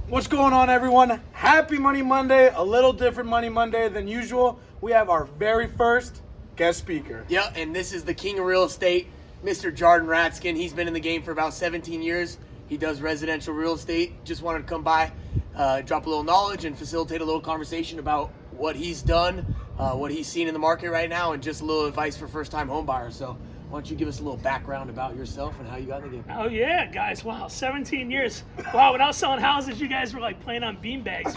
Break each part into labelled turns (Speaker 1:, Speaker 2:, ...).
Speaker 1: What's going on, everyone? Happy Money Monday. A little different Money Monday than usual. We have our very first guest speaker.
Speaker 2: Yeah, and this is the king of real estate, Mr. Jardin Ratzken. He's been in the game for about 17 years. He does residential real estate. Just wanted to come by, drop a little knowledge and facilitate a little conversation about what he's done, what he's seen in the market right now, and just a little advice for first-time home buyers. So why don't you give us a little background about yourself and how you got in the game?
Speaker 3: Oh, yeah, guys. Wow, 17 years. Wow, when I was selling houses, you guys were like playing on beanbags.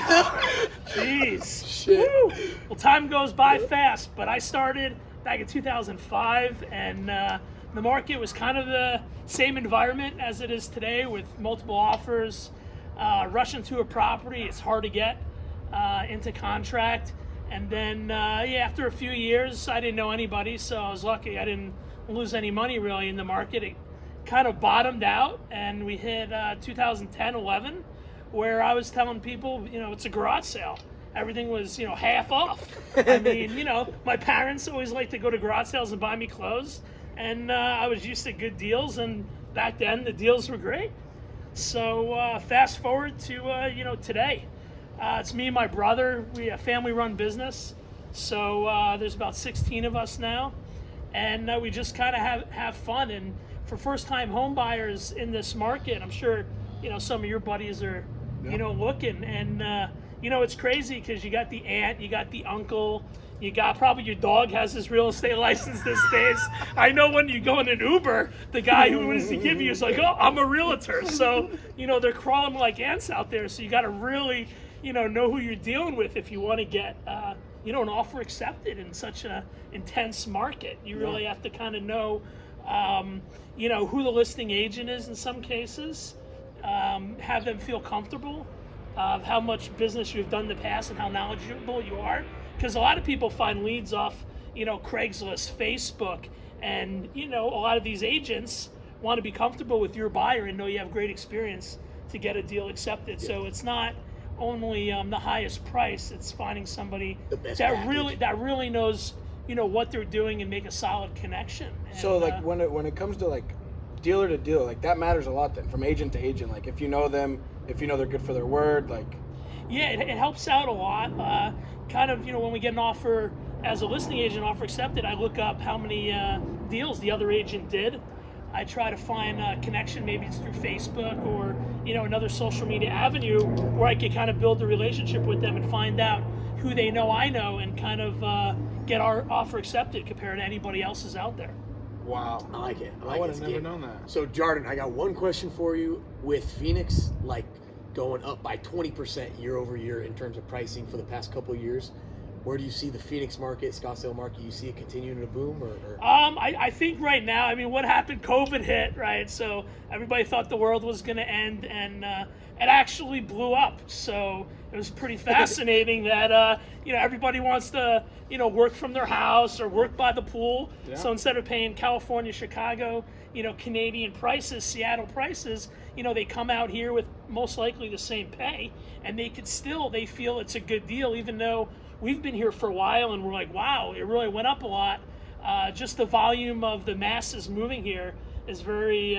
Speaker 3: Jeez.
Speaker 2: Shit.
Speaker 3: Woo. Well, time goes by fast, but I started back in 2005, and the market was kind of the same environment as it is today with multiple offers. Rushing to a property, it's hard to get into contract. And then, after a few years, I didn't know anybody, so I was lucky. I didn't lose any money really in the market. It kind of bottomed out, and we hit 2010-11, where I was telling people, it's a garage sale. Everything was, half off. I mean, my parents always liked to go to garage sales and buy me clothes, and I was used to good deals, and back then the deals were great. So fast forward to, today. It's me and my brother. We a family-run business, so there's about 16 of us now. And we just kind of have fun. And for first-time home buyers in this market, I'm sure, some of your buddies are, looking. And, it's crazy because you got the aunt, you got the uncle, you got probably your dog has his real estate license these days. I know when you go in an Uber, the guy who wants to give you is like, oh, I'm a realtor. So, they're crawling like ants out there. So you got to really, know who you're dealing with if you want to get an offer accepted in such an intense market. You really have to kind of know, who the listing agent is in some cases, have them feel comfortable, how much business you've done in the past and how knowledgeable you are. Because a lot of people find leads off, Craigslist, Facebook, and, a lot of these agents want to be comfortable with your buyer and know you have great experience to get a deal accepted. So it's not only the highest price, it's finding somebody that really knows what they're doing and make a solid connection. And,
Speaker 1: so when it comes to like dealer to dealer, like that matters a lot then, from agent to agent. Like if you know them, if you know they're good for their word, like
Speaker 3: it helps out a lot. When we get an offer as a listing agent, offer accepted, I look up how many deals the other agent did. I try to find a connection, maybe it's through Facebook or another social media avenue where I can kind of build a relationship with them and find out who they know I know and kind of get our offer accepted compared to anybody else's out there.
Speaker 1: Wow.
Speaker 2: I like it.
Speaker 1: I would have never known that.
Speaker 2: So, Jardin, I got one question for you. With Phoenix, going up by 20% year over year in terms of pricing for the past couple of years, where do you see the Phoenix market, Scottsdale market? You see it continuing to boom? Or?
Speaker 3: I think right now, what happened, COVID hit, right? So everybody thought the world was going to end, and it actually blew up. So it was pretty fascinating that, everybody wants to, work from their house or work by the pool. Yeah. So instead of paying California, Chicago, Canadian prices, Seattle prices, they come out here with most likely the same pay, and they feel it's a good deal, even though we've been here for a while and we're like, wow, it really went up a lot. Just the volume of the masses moving here is very,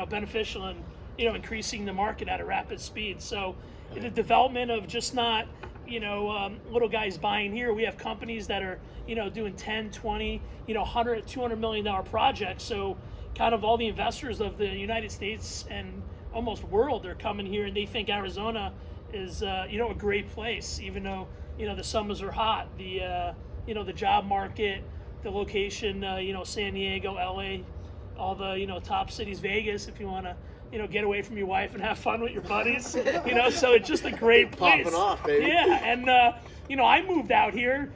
Speaker 3: beneficial and, increasing the market at a rapid speed. So the development of just not, little guys buying here. We have companies that are, doing 10, 20, 100, $200 million projects. So kind of all the investors of the United States and almost world are coming here, and they think Arizona is, a great place, even though, the summers are hot. The job market, the location, San Diego, LA, all the, top cities, Vegas, if you want to, get away from your wife and have fun with your buddies, so it's just a great place.
Speaker 2: Popping off, baby.
Speaker 3: Yeah, and, I moved out here,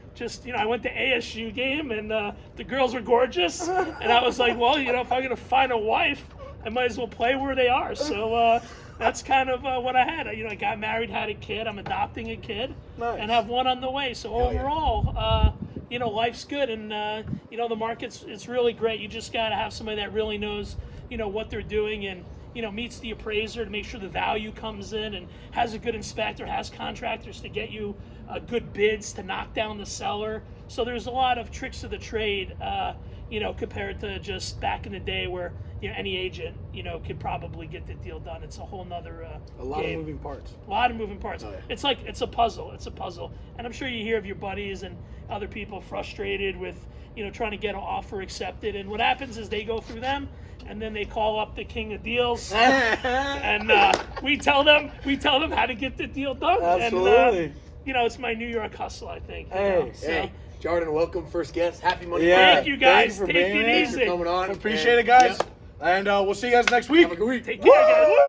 Speaker 3: I went to ASU game, and the girls were gorgeous, and I was like, well, if I'm going to find a wife, I might as well play where they are. So that's kind of what I had. I got married, had a kid. I'm adopting a kid.
Speaker 1: Nice.
Speaker 3: And have one on the way. So overall, life's good, and the market's it's really great. You just got to have somebody that really knows, what they're doing, and meets the appraiser to make sure the value comes in, and has a good inspector, has contractors to get you good bids to knock down the seller. So there's a lot of tricks of the trade, compared to just back in the day where any agent, could probably get the deal done. It's a whole nother
Speaker 1: A lot
Speaker 3: game.
Speaker 1: of moving parts.
Speaker 3: A lot of moving parts.
Speaker 1: Oh, yeah.
Speaker 3: It's like it's a puzzle. It's a puzzle, and I'm sure you hear of your buddies and other people frustrated with trying to get an offer accepted. And what happens is they go through them, and then they call up the king of deals, and we tell them how to get the deal done.
Speaker 1: Absolutely.
Speaker 3: And, it's my New York hustle, I think.
Speaker 1: Hey,
Speaker 3: so,
Speaker 2: Hey, Jardin, welcome, first guest. Happy Monday.
Speaker 1: Yeah.
Speaker 3: thank you guys.
Speaker 1: Thank you for
Speaker 3: Take
Speaker 1: being
Speaker 3: it
Speaker 1: here.
Speaker 3: easy.
Speaker 2: for coming on.
Speaker 1: Appreciate it, guys.
Speaker 2: Yep.
Speaker 1: And we'll see you guys next week.
Speaker 2: Have a good week.
Speaker 3: Take care, guys.